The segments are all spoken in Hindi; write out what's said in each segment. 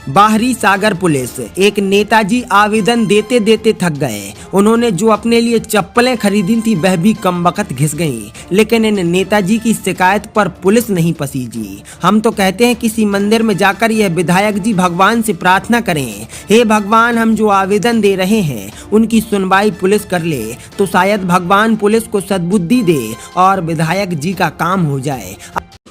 बाहरी सागर पुलिस। एक नेताजी आवेदन देते देते थक गए। उन्होंने जो अपने लिए चप्पलें खरीदी थी वह भी कमबख्त घिस गईं। लेकिन इन नेताजी की शिकायत पर पुलिस नहीं पसीजी। हम तो कहते हैं किसी मंदिर में जाकर यह विधायक जी भगवान से प्रार्थना करें, हे भगवान हम जो आवेदन दे रहे हैं उनकी सुनवाई पुलिस कर ले तो शायद भगवान पुलिस को सद्बुद्धि दे और विधायक जी का काम हो जाए।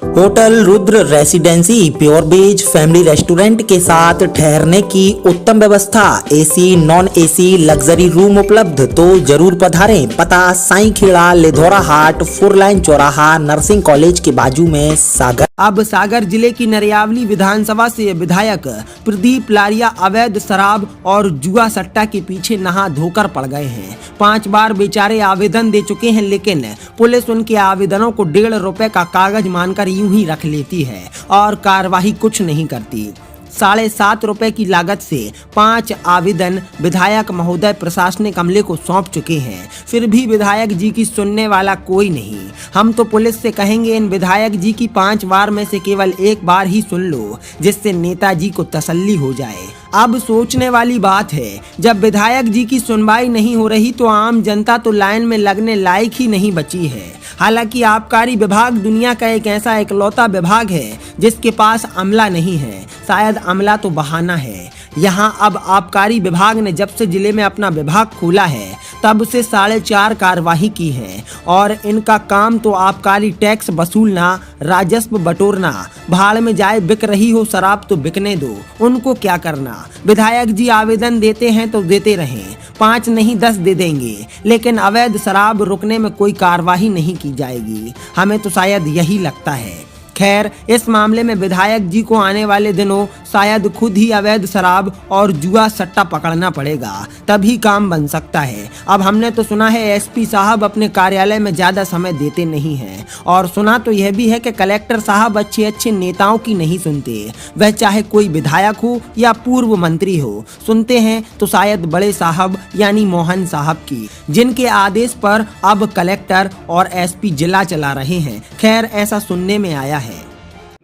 Hotel Rudra residency pure veg family restaurant के साथ ठहरने की उत्तम व्यवस्था, AC non AC luxury room उपलब्ध, तो जरूर पधारें। पता साई खेड़ा लेधोरा हाट 4 लाइन चौराहा नर्सिंग कॉलेज के बाजू में सागर। अब सागर जिले की नरियावली विधानसभा से विधायक प्रदीप लारिया अवैध शराब और जुआ सट्टा के पीछे नहा धोकर पड़ गए हैं। 5 बार बेचारे आवेदन दे चुके हैं, लेकिन पुलिस उनके आवेदनों को 1.5 रुपए का कागज मानकर यूं ही रख लेती है और कार्यवाही कुछ नहीं करती। 7.5 रुपए की लागत से 5 आवेदन विधायक महोदय प्रशासनिक अमले को सौंप चुके हैं, फिर भी विधायक जी की सुनने वाला कोई नहीं। हम तो पुलिस से कहेंगे इन विधायक जी की 5 बार में से केवल 1 बार ही सुन लो, जिससे नेताजी को तसल्ली हो जाए। अब सोचने वाली बात है, जब विधायक जी की सुनवाई नहीं हो रही तो आम जनता तो लाइन में लगने लायक ही नहीं बची है। हालांकि आबकारी विभाग दुनिया का एक ऐसा इकलौता विभाग है जिसके पास अमला नहीं है। शायद अमला तो बहाना है। यहाँ अब आबकारी विभाग ने जब से जिले में अपना विभाग खोला है तब से 4.5 कार्यवाही की है और इनका काम तो आबकारी टैक्स वसूलना, राजस्व बटोरना। भाड़ में जाए, बिक रही हो शराब तो बिकने दो, उनको क्या करना। विधायक जी आवेदन देते हैं तो देते रहें, 5 नहीं 10 दे देंगे, लेकिन अवैध शराब रुकने में कोई कार्यवाही नहीं की जाएगी। हमें तो शायद यही लगता है। खैर, इस मामले में विधायक जी को आने वाले दिनों शायद खुद ही अवैध शराब और जुआ सट्टा पकड़ना पड़ेगा, तभी काम बन सकता है। अब हमने तो सुना है एसपी साहब अपने कार्यालय में ज्यादा समय देते नहीं हैं, और सुना तो यह भी है कि कलेक्टर साहब अच्छे अच्छे नेताओं की नहीं सुनते, वह चाहे कोई विधायक हो या पूर्व मंत्री हो। सुनते हैं तो शायद बड़े साहब यानी मोहन साहब की, जिनके आदेश पर अब कलेक्टर और एसपी जिला चला रहे हैं। खैर, ऐसा सुनने में आया है।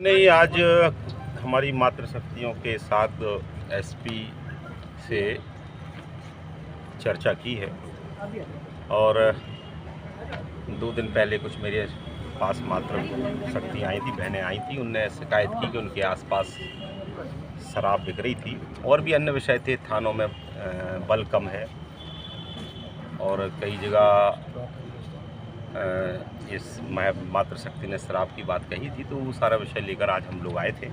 नहीं, आज हमारी मातृशक्तियों के साथ एसपी से चर्चा की है और 2 दिन पहले कुछ मेरे पास मातृशक्ति आई थी, बहनें आई थी। उनने शिकायत की कि उनके आसपास शराब बिक रही थी और भी अन्य विषय थे। थानों में बल कम है और कई जगह इस मातृशक्ति ने शराब की बात कही थी, तो वो सारा विषय लेकर आज हम लोग आए थे।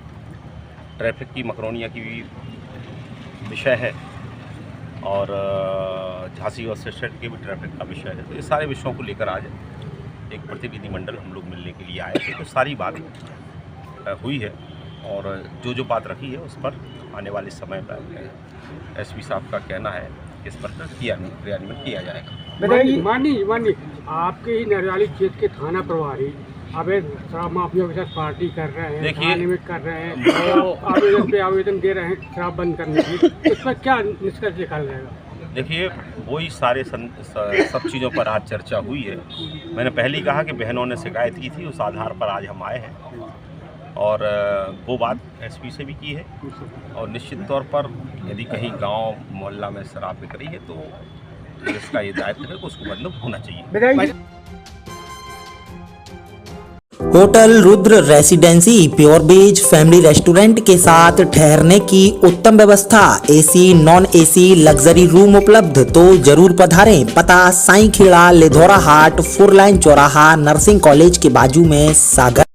ट्रैफिक की मकरोनिया की भी विषय है और झांसी और सिस्टर के भी ट्रैफिक का विषय है। तो ये सारे विषयों को लेकर आज एक प्रतिनिधि मंडल हम लोग मिलने के लिए आए थे। तो सारी बात हुई है और जो बात रखी है उस पर आने वाले समय पर एसपी साहब का कहना है इस पर क्रियान्वयन किया जाएगा। माननीय आपके ही नरियाली क्षेत्र के थाना प्रभारी अवैध शराब माफिया के साथ पार्टी कर रहे हैं, थाने में कर रहे हैं, तो आवेदन पे आवेदन दे रहे हैं शराब बंद करने की, इस पर क्या निष्कर्ष निकाल जाएगा? देखिए, वही सारे सब चीज़ों पर आज चर्चा हुई है। मैंने पहले ही कहा कि बहनों ने शिकायत की थी, उस आधार पर आज हम आए हैं और वो बात एसपी से भी की है। और निश्चित तौर पर यदि कहीं गांव मोहल्ला में शराब बिक रही है तो इसका ये दायित्व है कि उसको बंद होना चाहिए। Hotel Rudra residency pure veg family restaurant के साथ ठहरने की उत्तम व्यवस्था, AC non AC luxury room उपलब्ध, तो जरूर पधारें। पता साई खेड़ा लेधोरा हाट 4 लाइन चौराहा नर्सिंग कॉलेज के बाजू में सागर।